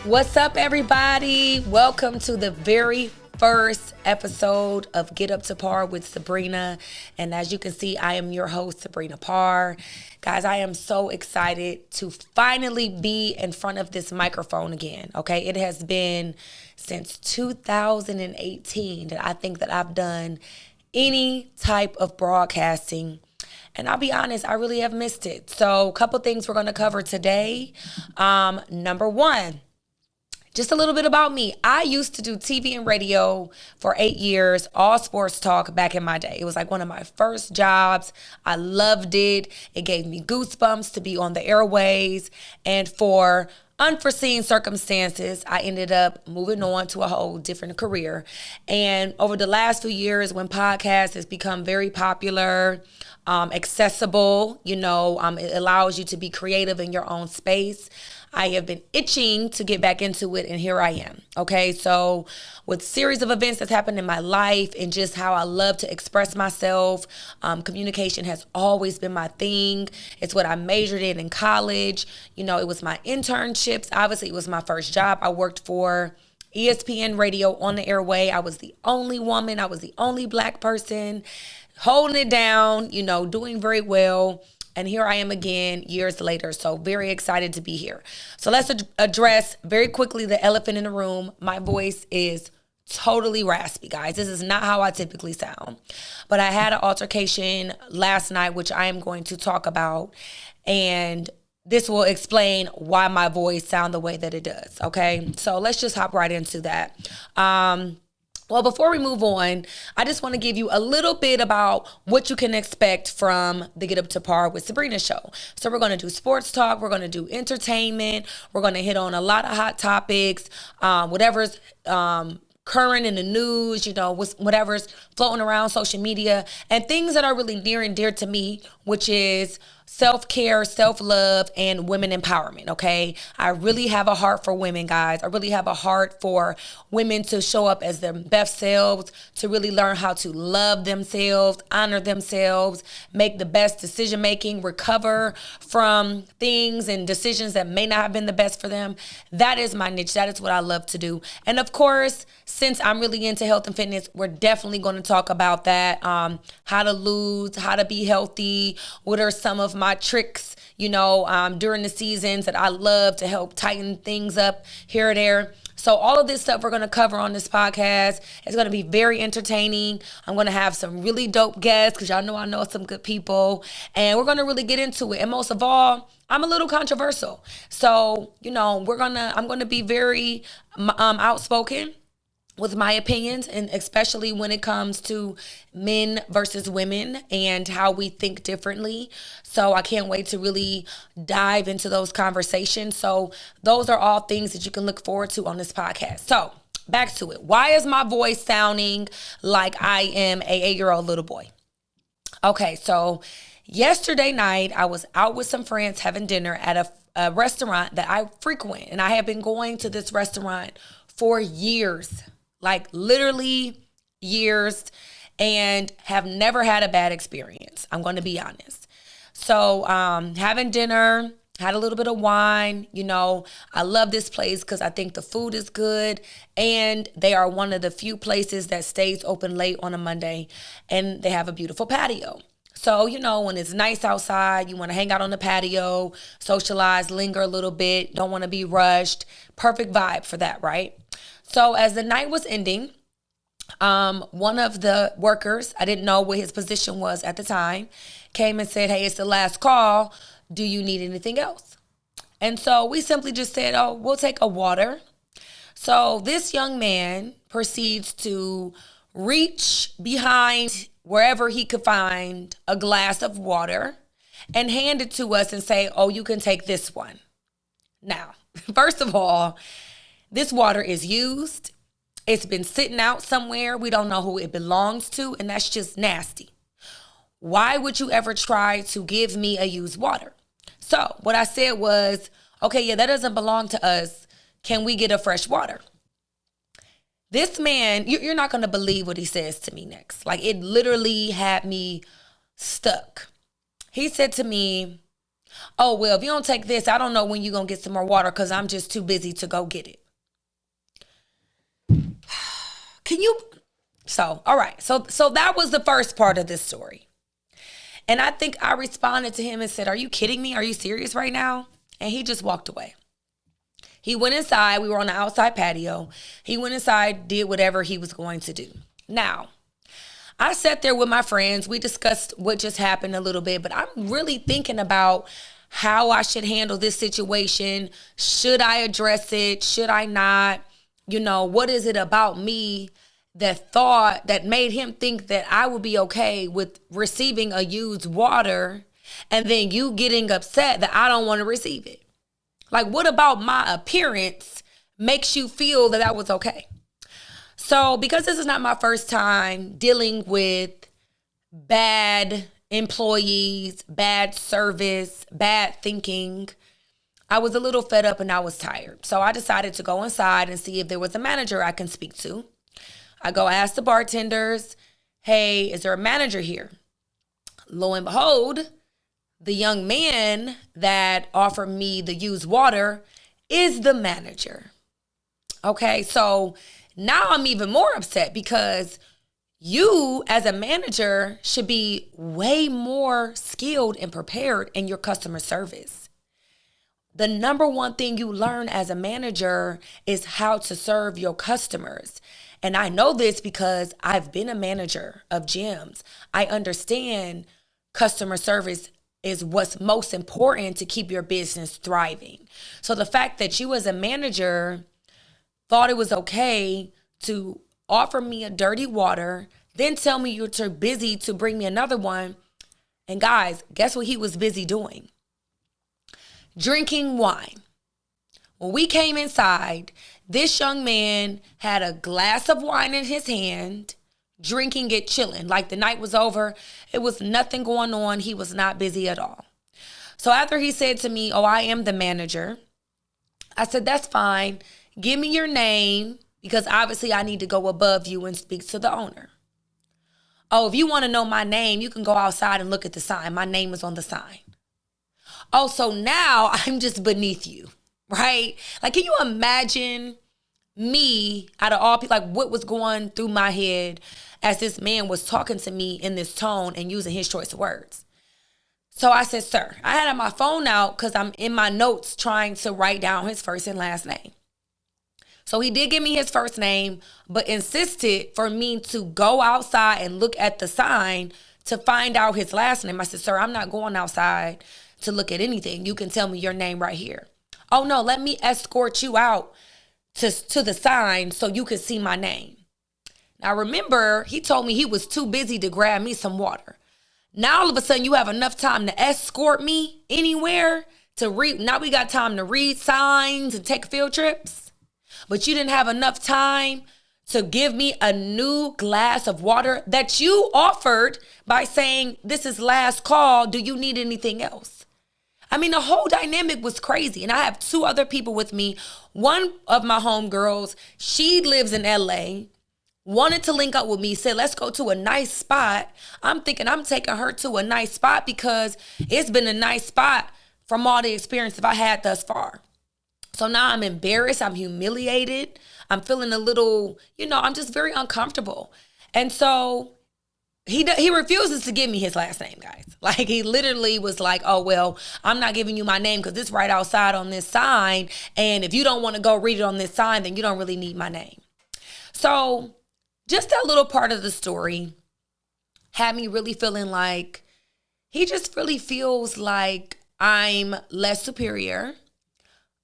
What's up, everybody? Welcome to the very first episode of Get Up to Par with Sabrina. And as you can see, I am your host, Sabrina Parr. Guys, I am so excited to finally be in front of this microphone again, okay? It has been since 2018 that I think that I've done any type of broadcasting. And I'll be honest, I really have missed it. So a couple things we're going to cover today. Number one, just a little bit about me. I used to do TV and radio for 8 years, all sports talk back in my day. It was like one of my first jobs. I loved it. It gave me goosebumps to be on the airways. And for unforeseen circumstances, I ended up moving on to a whole different career. And over the last few years, when podcasts has become very popular, accessible, it allows you to be creative in your own space. I have been itching to get back into it, and here I am. Okay, so with series of events that's happened in my life and just how I love to express myself, communication has always been my thing. It's what I majored in college. It was my internships. Obviously, it was my first job. I worked for ESPN Radio on the airway. I was the only woman. I was the only Black person holding it down, doing very well. And here I am again years later. So very excited to be here. So let's address very quickly the elephant in the room. My voice is totally raspy, guys. This is not how I typically sound. But I had an altercation last night, which I am going to talk about. And this will explain why my voice sounds the way that it does. Okay, so let's just hop right into that. Well, before we move on, I just want to give you a little bit about what you can expect from the Get Up to Par with Sabrina show. So we're going to do sports talk. We're going to do entertainment. We're going to hit on a lot of hot topics, whatever's current in the news, whatever's floating around social media, and things that are really near and dear to me, which is self-care, self-love, and women empowerment, okay? I really have a heart for women, guys. I really have a heart for women to show up as their best selves, to really learn how to love themselves, honor themselves, make the best decision-making, recover from things and decisions that may not have been the best for them. That is my niche. That is what I love to do. And of course, since I'm really into health and fitness, we're definitely going to talk about that, how to lose, how to be healthy, what are some of my tricks, during the seasons that I love to help tighten things up here or there. So all of this stuff we're going to cover on this podcast. It's going to be very entertaining. I'm going to have some really dope guests because y'all know I know some good people. And we're going to really get into it. And most of all, I'm a little controversial. So, I'm going to be very outspoken with my opinions, and especially when it comes to men versus women and how we think differently. So I can't wait to really dive into those conversations. So those are all things that you can look forward to on this podcast. So back to it. Why is my voice sounding like I am a 8-year-old little boy? Okay, so yesterday night, I was out with some friends having dinner at a restaurant that I frequent. And I have been going to this restaurant for years. Like literally years, and have never had a bad experience. I'm going to be honest. So having dinner, had a little bit of wine. I love this place because I think the food is good, and they are one of the few places that stays open late on a Monday, and they have a beautiful patio. So, when it's nice outside, you want to hang out on the patio, socialize, linger a little bit, don't want to be rushed. Perfect vibe for that, right? So as the night was ending, one of the workers, I didn't know what his position was at the time, came and said, "Hey, it's the last call. Do you need anything else?" And so we simply just said, "Oh, we'll take a water." So this young man proceeds to reach behind wherever he could find a glass of water and hand it to us and say, "Oh, you can take this one." Now, first of all, this water is used. It's been sitting out somewhere. We don't know who it belongs to, and that's just nasty. Why would you ever try to give me a used water? So what I said was, okay, yeah, that doesn't belong to us. Can we get a fresh water? This man, you're not going to believe what he says to me next. Like, it literally had me stuck. He said to me, Oh, well, if you don't take this, I don't know when you're going to get some more water because I'm just too busy to go get it. Can you? So, all right. So that was the first part of this story. And I think I responded to him and said, "Are you kidding me? Are you serious right now?" And he just walked away. He went inside. We were on the outside patio. He went inside, did whatever he was going to do. Now, I sat there with my friends. We discussed what just happened a little bit, but I'm really thinking about how I should handle this situation. Should I address it? Should I not? What is it about me that made him think that I would be okay with receiving a used water and then you getting upset that I don't want to receive it? Like, what about my appearance makes you feel that that was okay? So, because this is not my first time dealing with bad employees, bad service, bad thinking, I was a little fed up and I was tired. So I decided to go inside and see if there was a manager I can speak to. I go ask the bartenders, "Hey, is there a manager here?" Lo and behold, the young man that offered me the used water is the manager. Okay, so now I'm even more upset because you, as a manager, should be way more skilled and prepared in your customer service. The number one thing you learn as a manager is how to serve your customers. And I know this because I've been a manager of gyms. I understand customer service is what's most important to keep your business thriving. So the fact that you as a manager thought it was okay to offer me a dirty water, then tell me you're too busy to bring me another one. And guys, guess what he was busy doing? Drinking wine. When we came inside, this young man had a glass of wine in his hand, drinking it, chilling. Like the night was over. It was nothing going on. He was not busy at all. So after he said to me, "Oh, I am the manager," I said, "That's fine. Give me your name because obviously I need to go above you and speak to the owner." "Oh, if you want to know my name, you can go outside and look at the sign. My name is on the sign." Oh, so now I'm just beneath you, right? Like, can you imagine me, out of all people, like what was going through my head as this man was talking to me in this tone and using his choice of words? So I said, "Sir," I had my phone out because I'm in my notes trying to write down his first and last name. So he did give me his first name, but insisted for me to go outside and look at the sign to find out his last name. I said, "Sir, I'm not going outside to look at anything. You can tell me your name right here." "Oh, no, let me escort you out to the sign so you can see my name." Now, remember, he told me he was too busy to grab me some water. Now, all of a sudden, you have enough time to escort me anywhere to read. Now we got time to read signs and take field trips. But you didn't have enough time to give me a new glass of water that you offered by saying, "This is last call. Do you need anything else?" I mean, the whole dynamic was crazy. And I have two other people with me. One of my homegirls, she lives in LA, wanted to link up with me, said, "Let's go to a nice spot." I'm thinking I'm taking her to a nice spot because it's been a nice spot from all the experience that I had thus far. So now I'm embarrassed. I'm humiliated. I'm feeling a little, I'm just very uncomfortable. And so he refuses to give me his last name, guys. Like, he literally was like, "Oh, well, I'm not giving you my name because it's right outside on this sign. And if you don't want to go read it on this sign, then you don't really need my name." So just that little part of the story had me really feeling like he just really feels like I'm less superior.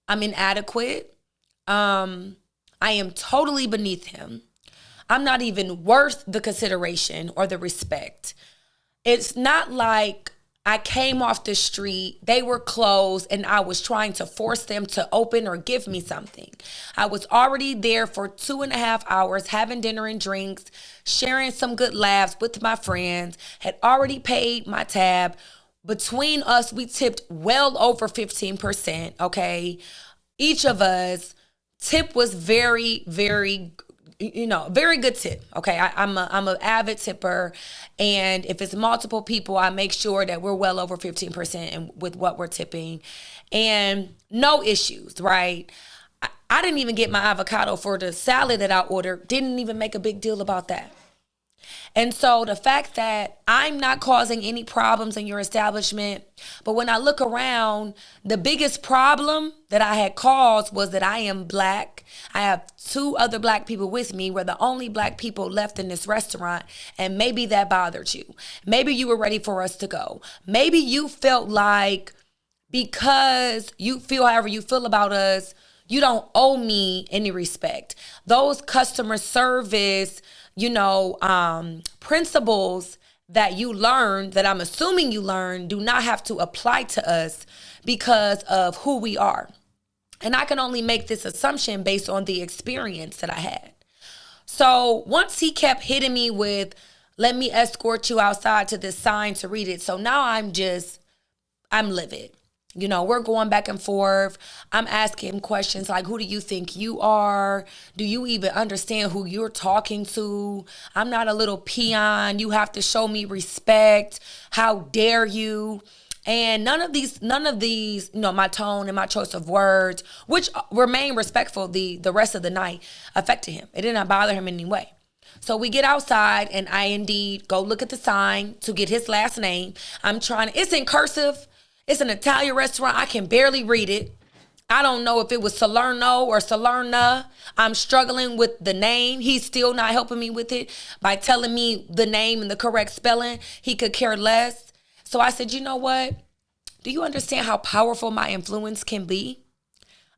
I'm inadequate. I am totally beneath him. I'm not even worth the consideration or the respect. It's not like I came off the street, they were closed, and I was trying to force them to open or give me something. I was already there for 2.5 hours, having dinner and drinks, sharing some good laughs with my friends, had already paid my tab. Between us, we tipped well over 15%, okay? Each of us, tip was very, very, very good tip. Okay, I'm an avid tipper, and if it's multiple people, I make sure that we're well over 15% with what we're tipping, and no issues, right? I didn't even get my avocado for the salad that I ordered. Didn't even make a big deal about that. And so the fact that I'm not causing any problems in your establishment, but when I look around, the biggest problem that I had caused was that I am Black. I have 2 other Black people with me. We're the only Black people left in this restaurant. And maybe that bothered you. Maybe you were ready for us to go. Maybe you felt like because you feel however you feel about us, you don't owe me any respect. Those customer service principles that you learned, that I'm assuming you learned, do not have to apply to us because of who we are. And I can only make this assumption based on the experience that I had. So once he kept hitting me with, let me escort you outside to this sign to read it. So now I'm livid. We're going back and forth. I'm asking him questions like, who do you think you are? Do you even understand who you're talking to? I'm not a little peon. You have to show me respect. How dare you? And none of these, my tone and my choice of words, which remain respectful the rest of the night, affected him. It did not bother him in any way. So we get outside and I indeed go look at the sign to get his last name. It's in cursive. It's an Italian restaurant. I can barely read it. I don't know if it was Salerno or Salerna. I'm struggling with the name. He's still not helping me with it by telling me the name and the correct spelling. He could care less. So I said, you know what? Do you understand how powerful my influence can be?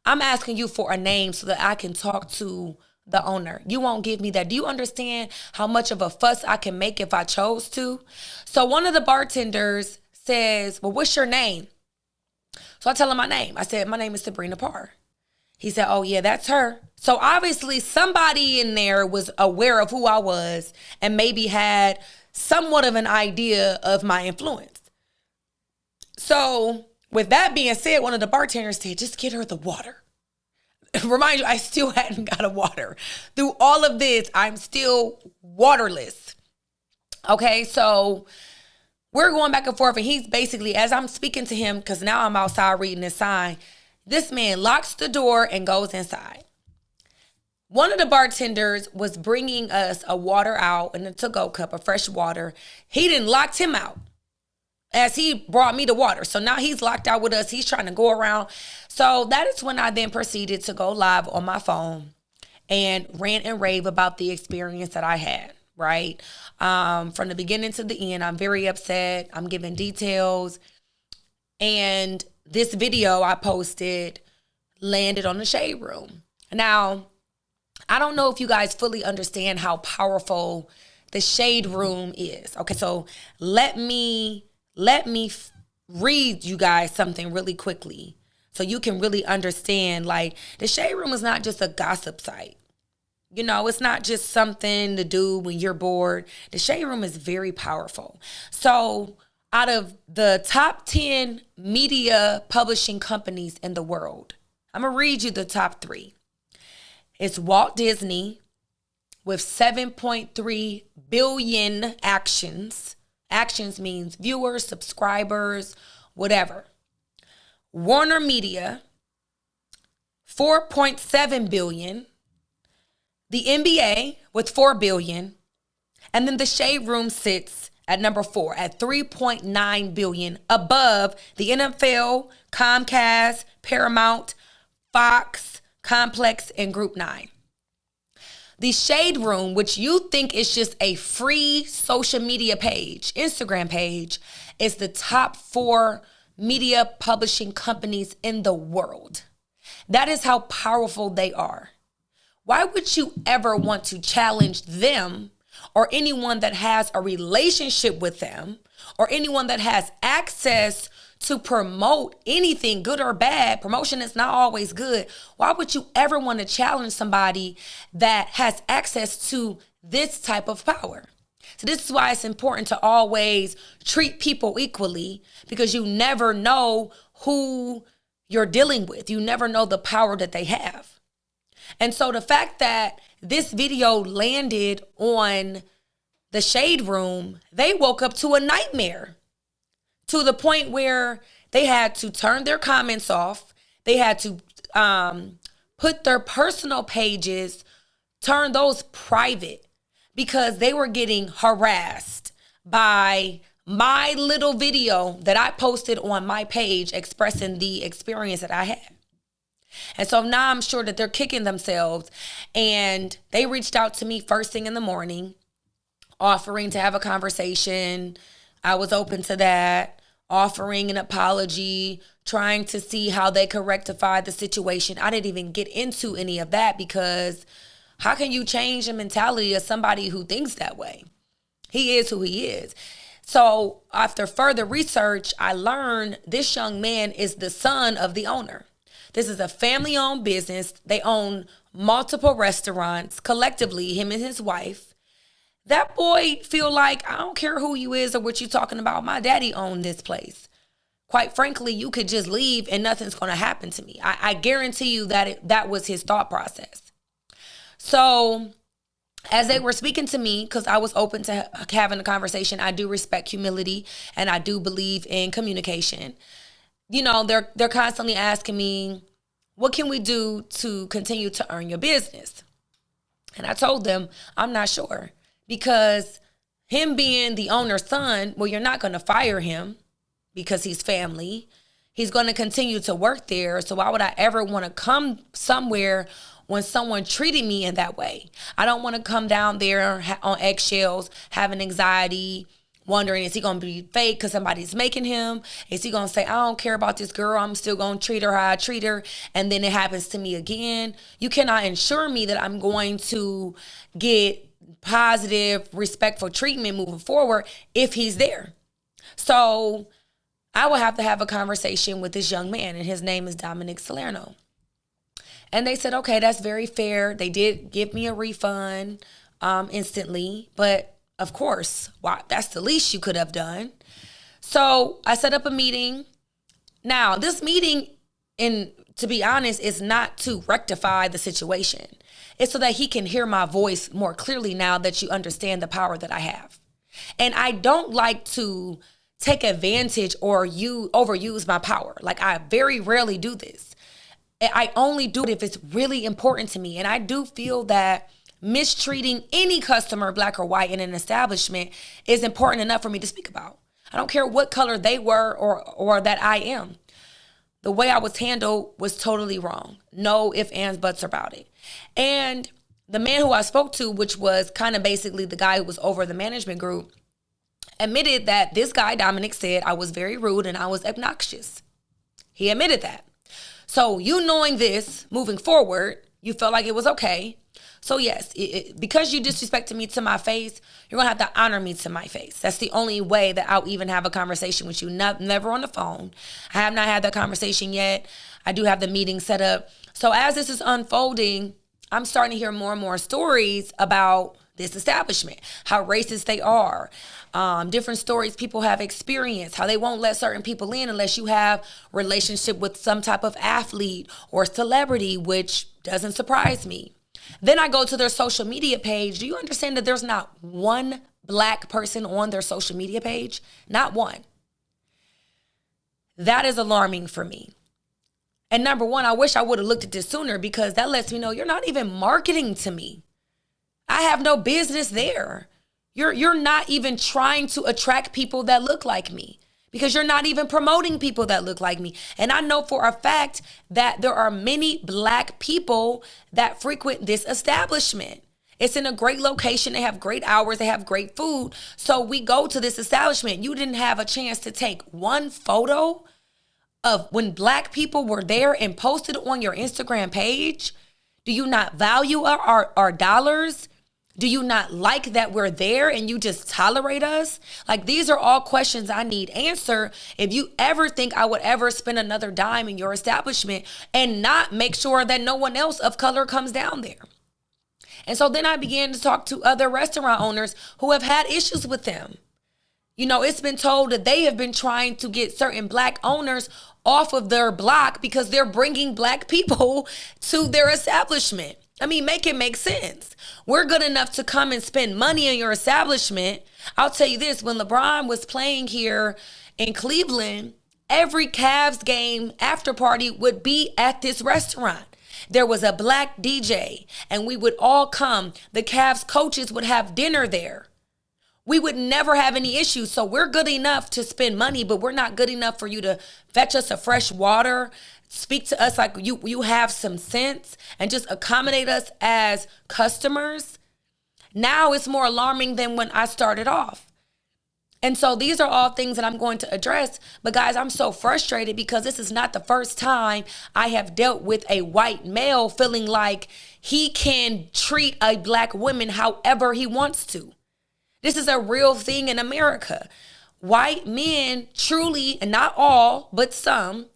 I'm asking you for a name so that I can talk to the owner. You won't give me that. Do you understand how much of a fuss I can make if I chose to? So one of the bartenders says, well, what's your name? So I tell him my name. I said, my name is Sabrina Parr. He said, oh yeah, that's her. So obviously somebody in there was aware of who I was and maybe had somewhat of an idea of my influence. So with that being said, one of the bartenders said, just get her the water. Remind you, I still hadn't got a water. Through all of this, I'm still waterless. Okay, so we're going back and forth, and he's basically, as I'm speaking to him, because now I'm outside reading this sign, this man locks the door and goes inside. One of the bartenders was bringing us a water out in a to-go cup of fresh water. He didn't locked him out as he brought me the water. So now he's locked out with us. He's trying to go around. So that is when I then proceeded to go live on my phone and rant and rave about the experience that I had. Right? From the beginning to the end, I'm very upset. I'm giving details. And this video I posted landed on the Shade Room. Now, I don't know if you guys fully understand how powerful the Shade Room is. Okay, so let me read you guys something really quickly so you can really understand. Like, the Shade Room is not just a gossip site. It's not just something to do when you're bored. The Shade Room is very powerful. So out of the top 10 media publishing companies in the world, I'm going to read you the top 3. It's Walt Disney with 7.3 billion actions. Actions means viewers, subscribers, whatever. Warner Media, 4.7 billion. The NBA with 4 billion. And then the Shade Room sits at number 4 at 3.9 billion, above the NFL, Comcast, Paramount, Fox, Complex, and Group 9. The Shade Room, which you think is just a free social media page, Instagram page, is the top 4 media publishing companies in the world. That is how powerful they are. Why would you ever want to challenge them or anyone that has a relationship with them or anyone that has access to promote anything, good or bad? Promotion is not always good. Why would you ever want to challenge somebody that has access to this type of power? So this is why it's important to always treat people equally, because you never know who you're dealing with. You never know the power that they have. And so the fact that this video landed on the Shade Room, they woke up to a nightmare, to the point where they had to turn their comments off. They had to put their personal pages, turn those private, because they were getting harassed by my little video that I posted on my page expressing the experience that I had. And so now I'm sure that they're kicking themselves. And they reached out to me first thing in the morning, offering to have a conversation. I was open to that, offering an apology, trying to see how they could rectify the situation. I didn't even get into any of that, because how can you change the mentality of somebody who thinks that way? He is who he is. So after further research, I learned this young man is the son of the owner. This is a family-owned business. They own multiple restaurants collectively, him and his wife. That boy feel like, I don't care who you is or what you talking about. My daddy owned this place. Quite frankly, you could just leave and nothing's going to happen to me. I guarantee you that that was his thought process. So as they were speaking to me, because I was open to having a conversation, I do respect humility and I do believe in communication. You know, they're constantly asking me, what can we do to continue to earn your business? And I told them, I'm not sure, because him being the owner's son, well, you're not going to fire him because he's family. He's going to continue to work there. So why would I ever want to come somewhere when someone treated me in that way? I don't want to come down there on eggshells, having anxiety, wondering, is he going to be fake because somebody's making him? Is he going to say, I don't care about this girl, I'm still going to treat her how I treat her, and then it happens to me again? You cannot ensure me that I'm going to get positive, respectful treatment moving forward if he's there. So I will have to have a conversation with this young man, and his name is Dominic Salerno. And they said, okay, that's very fair. They did give me a refund instantly, but of course, that's the least you could have done. So I set up a meeting. Now, this meeting, to be honest, is not to rectify the situation. It's so that he can hear my voice more clearly now that you understand the power that I have. And I don't like to take advantage or overuse my power. Like, I very rarely do this. I only do it if it's really important to me. And I do feel that mistreating any customer, black or white, in an establishment is important enough for me to speak about. I don't care what color they were or that I am. The way I was handled was totally wrong. No ifs, ands, buts about it. And the man who I spoke to, which was kind of basically the guy who was over the management group, admitted that this guy, Dominic, said I was very rude and I was obnoxious. He admitted that. So you knowing this, moving forward, you felt like it was okay. So yes, because you disrespected me to my face, you're going to have to honor me to my face. That's the only way that I'll even have a conversation with you. Never on the phone. I have not had that conversation yet. I do have the meeting set up. So as this is unfolding, I'm starting to hear more and more stories about this establishment, how racist they are, different stories people have experienced, how they won't let certain people in unless you have relationship with some type of athlete or celebrity, which doesn't surprise me. Then I go to their social media page. Do you understand that there's not one black person on their social media page? Not one. That is alarming for me. And number one, I wish I would have looked at this sooner, because that lets me know you're not even marketing to me. I have no business there. You're not even trying to attract people that look like me, because you're not even promoting people that look like me. And I know for a fact that there are many black people that frequent this establishment. It's in a great location. They have great hours. They have great food. So we go to this establishment. You didn't have a chance to take one photo of when black people were there and post it on your Instagram page? Do you not value our dollars? Do you not like that we're there and you just tolerate us? Like, these are all questions I need answered if you ever think I would ever spend another dime in your establishment and not make sure that no one else of color comes down there. And so then I began to talk to other restaurant owners who have had issues with them. You know, it's been told that they have been trying to get certain black owners off of their block because they're bringing black people to their establishment. I mean, make it make sense. We're good enough to come and spend money in your establishment. I'll tell you this, when LeBron was playing here in Cleveland, every Cavs game after party would be at this restaurant. There was a black DJ and we would all come. The Cavs coaches would have dinner there. We would never have any issues. So we're good enough to spend money, but we're not good enough for you to fetch us a fresh water, speak to us like you have some sense, and just accommodate us as customers. Now it's more alarming than when I started off. And so these are all things that I'm going to address. But guys, I'm so frustrated because this is not the first time I have dealt with a white male feeling like he can treat a black woman however he wants to. This is a real thing in America. White men truly, and not all, but some,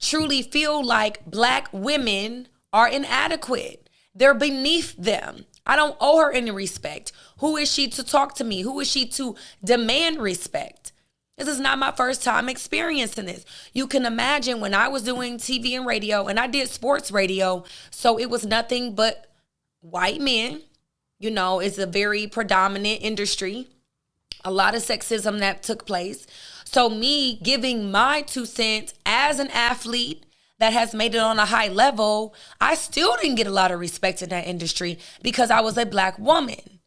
truly feel like black women are inadequate. They're beneath them. I don't owe her any respect. Who is she to talk to me? Who is she to demand respect? This is not my first time experiencing this. You can imagine when I was doing TV and radio, and I did sports radio, so it was nothing but white men. You know, it's a very predominant industry. A lot of sexism that took place. So me giving my 2 cents as an athlete that has made it on a high level, I still didn't get a lot of respect in that industry because I was a black woman.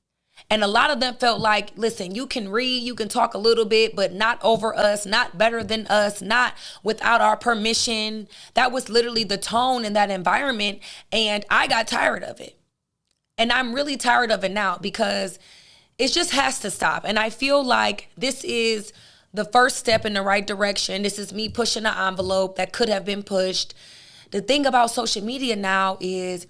And a lot of them felt like, listen, you can read, you can talk a little bit, but not over us, not better than us, not without our permission. That was literally the tone in that environment. And I got tired of it. And I'm really tired of it now because it just has to stop. And I feel like this is the first step in the right direction. This is me pushing the envelope that could have been pushed. The thing about social media now is,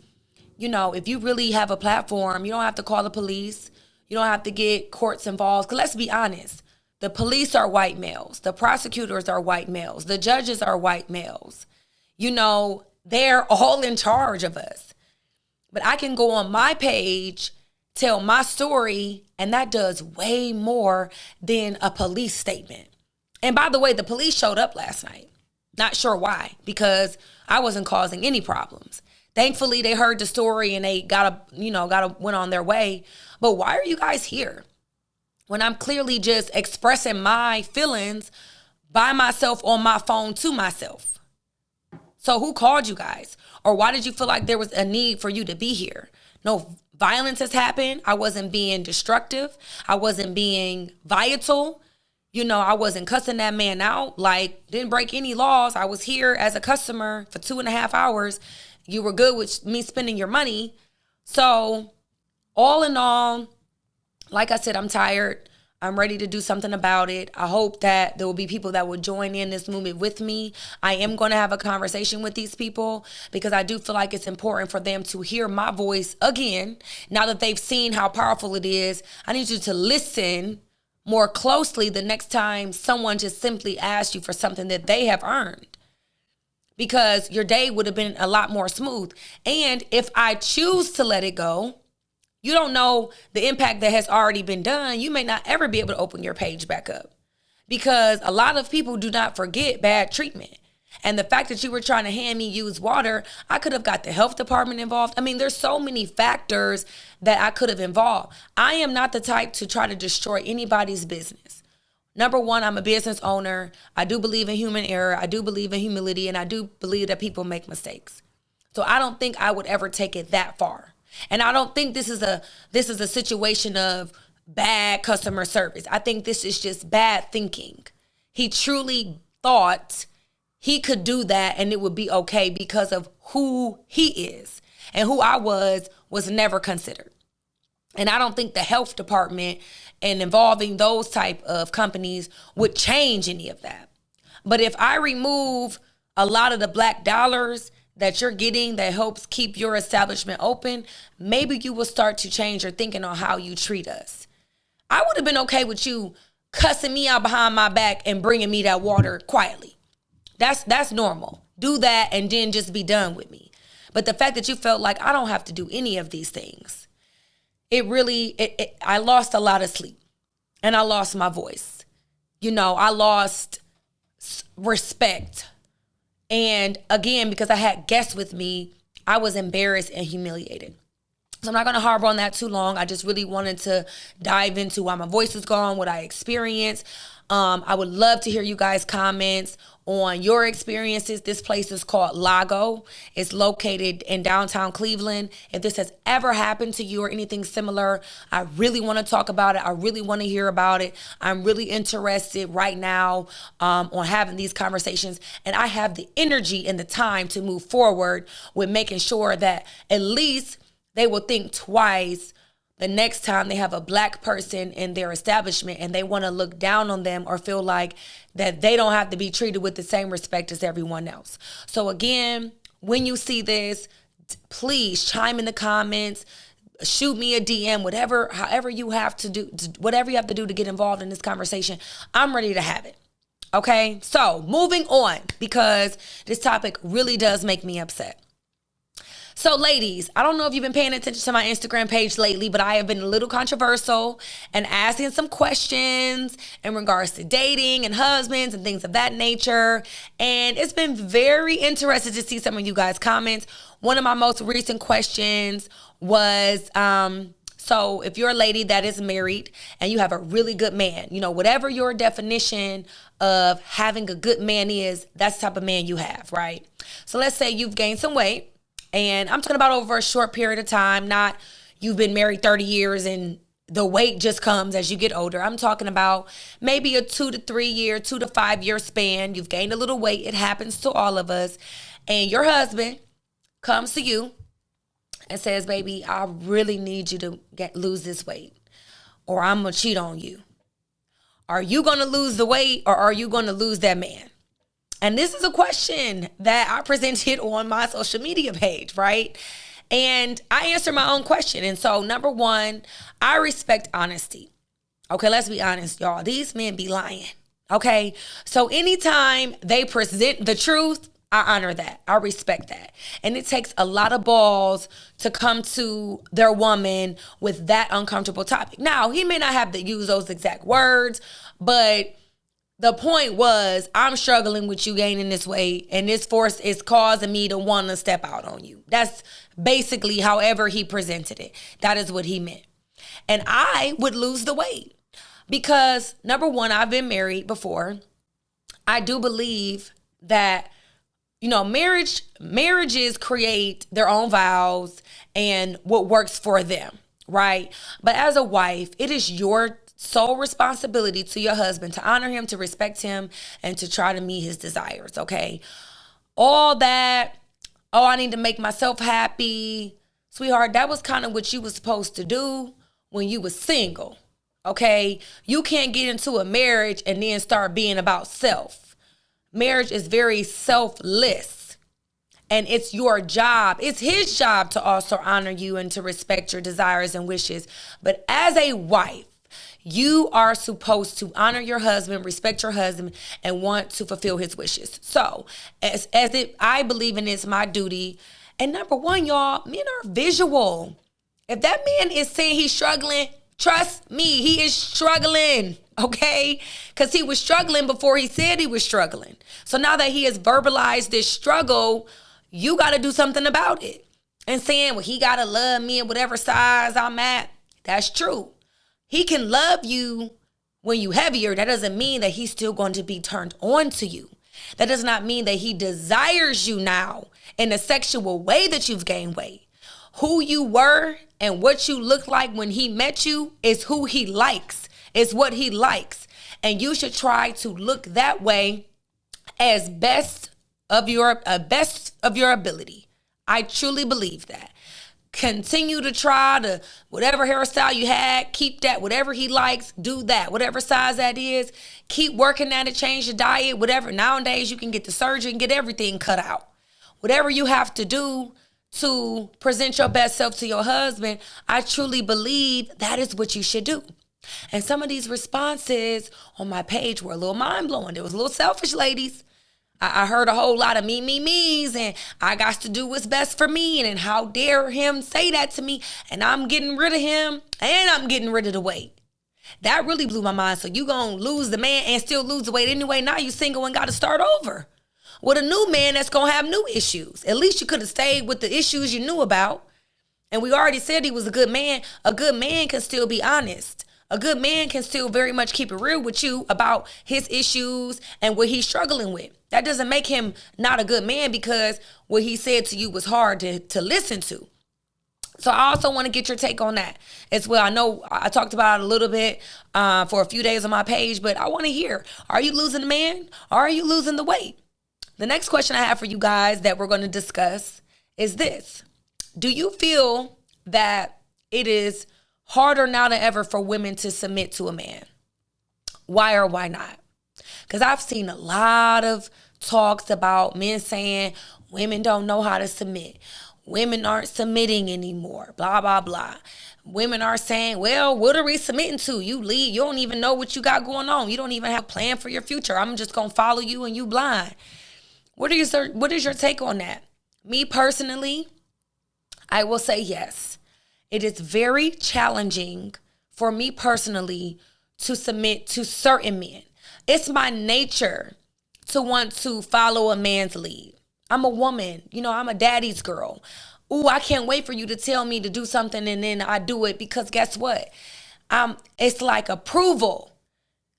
you know, if you really have a platform, you don't have to call the police. You don't have to get courts involved. Because let's be honest, the police are white males. The prosecutors are white males. The judges are white males. You know, they're all in charge of us. But I can go on my page, tell my story, and that does way more than a police statement. And by the way, the police showed up last night. Not sure why, because I wasn't causing any problems. Thankfully, they heard the story and they went on their way. But why are you guys here? When I'm clearly just expressing my feelings by myself on my phone to myself. So who called you guys? Or why did you feel like there was a need for you to be here? No violence has happened. I wasn't being destructive. I wasn't being vital. You know, I wasn't cussing that man out. Like, didn't break any laws. I was here as a customer for 2.5 hours. You were good with me spending your money. So all in all, like I said, I'm tired. I'm ready to do something about it. I hope that there will be people that will join in this movement with me. I am going to have a conversation with these people because I do feel like it's important for them to hear my voice again. Now that they've seen how powerful it is, I need you to listen more closely the next time someone just simply asks you for something that they have earned. Because your day would have been a lot more smooth. And if I choose to let it go, you don't know the impact that has already been done. You may not ever be able to open your page back up because a lot of people do not forget bad treatment. And the fact that you were trying to hand me used water, I could have got the health department involved. I mean, there's so many factors that I could have involved. I am not the type to try to destroy anybody's business. Number one, I'm a business owner. I do believe in human error. I do believe in humility. And I do believe that people make mistakes. So I don't think I would ever take it that far. And I don't think this is a situation of bad customer service. I think this is just bad thinking. He truly thought he could do that and it would be okay because of who he is. And who I was never considered. And I don't think the health department and involving those type of companies would change any of that. But if I remove a lot of the black dollars that you're getting that helps keep your establishment open, maybe you will start to change your thinking on how you treat us. I would have been okay with you cussing me out behind my back and bringing me that water quietly. That's normal. Do that and then just be done with me. But the fact that you felt like I don't have to do any of these things, I lost a lot of sleep and I lost my voice. You know, I lost respect. And again, because I had guests with me, I was embarrassed and humiliated. So I'm not going to harbor on that too long. I just really wanted to dive into why my voice was gone, what I experienced. I would love to hear you guys' comments on your experiences. This place is called Lago. It's located in downtown Cleveland. If this has ever happened to you or anything similar, I really want to talk about it. I really want to hear about it. I'm really interested right now on having these conversations. And I have the energy and the time to move forward with making sure that at least they will think twice the next time they have a Black person in their establishment and they want to look down on them or feel like that they don't have to be treated with the same respect as everyone else. So again, when you see this, please chime in the comments, shoot me a DM, however you have to do, whatever you have to do to get involved in this conversation. I'm ready to have it. Okay, so moving on, because this topic really does make me upset. So ladies, I don't know if you've been paying attention to my Instagram page lately, but I have been a little controversial and asking some questions in regards to dating and husbands and things of that nature. And it's been very interesting to see some of you guys' comments. One of my most recent questions was, so if you're a lady that is married and you have a really good man, whatever your definition of having a good man is, that's the type of man you have, right? So let's say you've gained some weight. And I'm talking about over a short period of time, not you've been married 30 years and the weight just comes as you get older. I'm talking about maybe a 2 to 5 year span. You've gained a little weight. It happens to all of us. And your husband comes to you and says, baby, I really need you to lose this weight or I'm going to cheat on you. Are you going to lose the weight or are you going to lose that man? And this is a question that I presented on my social media page, right? And I answered my own question. And so, number one, I respect honesty. Okay, let's be honest, y'all. These men be lying. Okay, so anytime they present the truth, I honor that. I respect that. And it takes a lot of balls to come to their woman with that uncomfortable topic. Now, he may not have to use those exact words, but the point was, I'm struggling with you gaining this weight, and this force is causing me to want to step out on you. That's basically however he presented it. That is what he meant. And I would lose the weight because, number one, I've been married before. I do believe that, marriages create their own vows and what works for them, right? But as a wife, it is your sole responsibility to your husband to honor him, to respect him, and to try to meet his desires, okay? All that, I need to make myself happy. Sweetheart, that was kind of what you were supposed to do when you were single, okay? You can't get into a marriage and then start being about self. Marriage is very selfless, and it's your job. It's his job to also honor you and to respect your desires and wishes. But as a wife, you are supposed to honor your husband, respect your husband, and want to fulfill his wishes. So, I believe in it's my duty. And number one, y'all, men are visual. If that man is saying he's struggling, trust me, he is struggling, okay? Because he was struggling before he said he was struggling. So now that he has verbalized this struggle, you got to do something about it. And saying, well, he got to love me at whatever size I'm at, that's true. He can love you when you heavier. That doesn't mean that he's still going to be turned on to you. That does not mean that he desires you now in a sexual way that you've gained weight. Who you were and what you look like when he met you is who he likes. It's what he likes. And you should try to look that way as best of your ability. I truly believe that. Continue to try to, whatever hairstyle you had, keep that. Whatever he likes, do that. Whatever size that is, keep working at it, change your diet, whatever. Nowadays, you can get the surgery and get everything cut out. Whatever you have to do to present your best self to your husband, I truly believe that is what you should do. And some of these responses on my page were a little mind-blowing. It was a little selfish, ladies. I heard a whole lot of me's, and I got to do what's best for me, and how dare him say that to me, and I'm getting rid of him, and I'm getting rid of the weight. That really blew my mind. So you gonna lose the man and still lose the weight anyway. Now you single and got to start over. with a new man that's going to have new issues. At least you could have stayed with the issues you knew about. And we already said he was a good man. A good man can still be honest. A good man can still very much keep it real with you about his issues and what he's struggling with. That doesn't make him not a good man because what he said to you was hard to listen to. So I also want to get your take on that as well. I know I talked about it a little bit for a few days on my page, but I want to hear, are you losing the man or are you losing the weight? The next question I have for you guys that we're going to discuss is this. Do you feel that it is harder now than ever for women to submit to a man? Why or why not? Because I've seen a lot of talks about men saying women don't know how to submit. Women aren't submitting anymore, blah, blah, blah. Women are saying, well, what are we submitting to? You leave. You don't even know what you got going on. You don't even have a plan for your future. I'm just going to follow you and you blind. What is your take on that? Me personally, I will say yes. It is very challenging for me personally to submit to certain men. It's my nature to want to follow a man's lead. I'm a woman. I'm a daddy's girl. Ooh, I can't wait for you to tell me to do something and then I do it because guess what? It's like approval.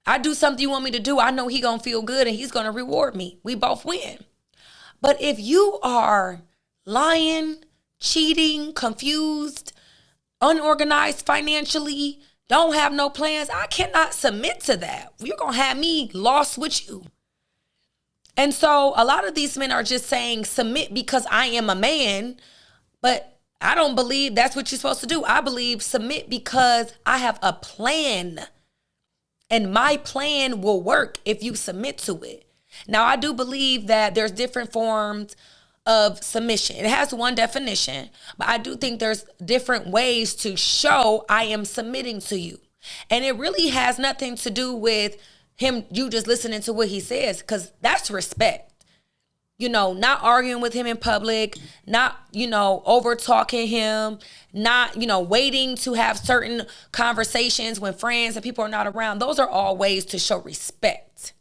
I do something you want me to do. I know he gonna feel good and he's gonna reward me. We both win. But if you are lying, cheating, confused, unorganized financially, don't have no plans, I cannot submit to that. You're going to have me lost with you. And so a lot of these men are just saying submit because I am a man, but I don't believe that's what you're supposed to do. I believe submit because I have a plan and my plan will work if you submit to it. Now, I do believe that there's different forms of submission. It has one definition, but I do think there's different ways to show I am submitting to you. And it really has nothing to do with you just listening to what he says, because that's respect. Not arguing with him in public, not, over talking him, not, waiting to have certain conversations when friends and people are not around. Those are all ways to show respect.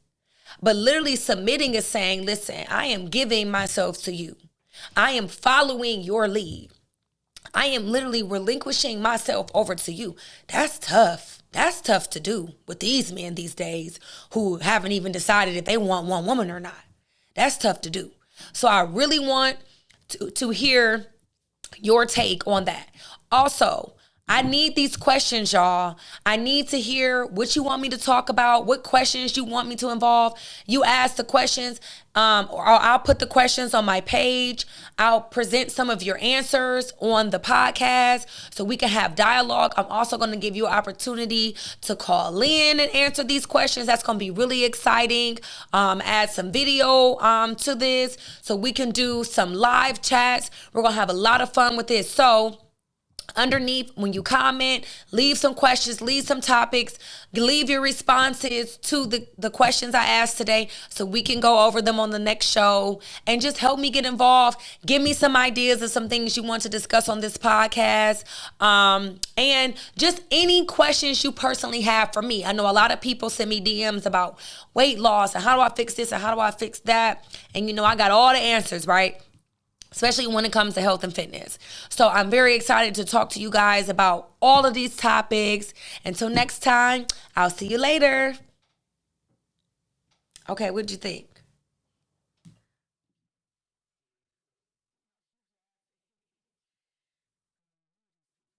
But literally submitting is saying, listen, I am giving myself to you. I am following your lead. I am literally relinquishing myself over to you. That's tough. That's tough to do with these men these days who haven't even decided if they want one woman or not. That's tough to do. So I really want to hear your take on that. Also, I need these questions, y'all. I need to hear what you want me to talk about, what questions you want me to involve. You ask the questions, or I'll put the questions on my page. I'll present some of your answers on the podcast so we can have dialogue. I'm also going to give you an opportunity to call in and answer these questions. That's going to be really exciting. Add some video to this so we can do some live chats. We're going to have a lot of fun with this. So underneath, when you comment, leave some questions, leave some topics, leave your responses to the questions I asked today so we can go over them on the next show and just help me get involved. Give me some ideas of some things you want to discuss on this podcast. And just any questions you personally have for me. I know a lot of people send me DMs about weight loss and how do I fix this and how do I fix that? And I got all the answers, right? Especially when it comes to health and fitness. So I'm very excited to talk to you guys about all of these topics. Until next time, I'll see you later. Okay, what'd you think?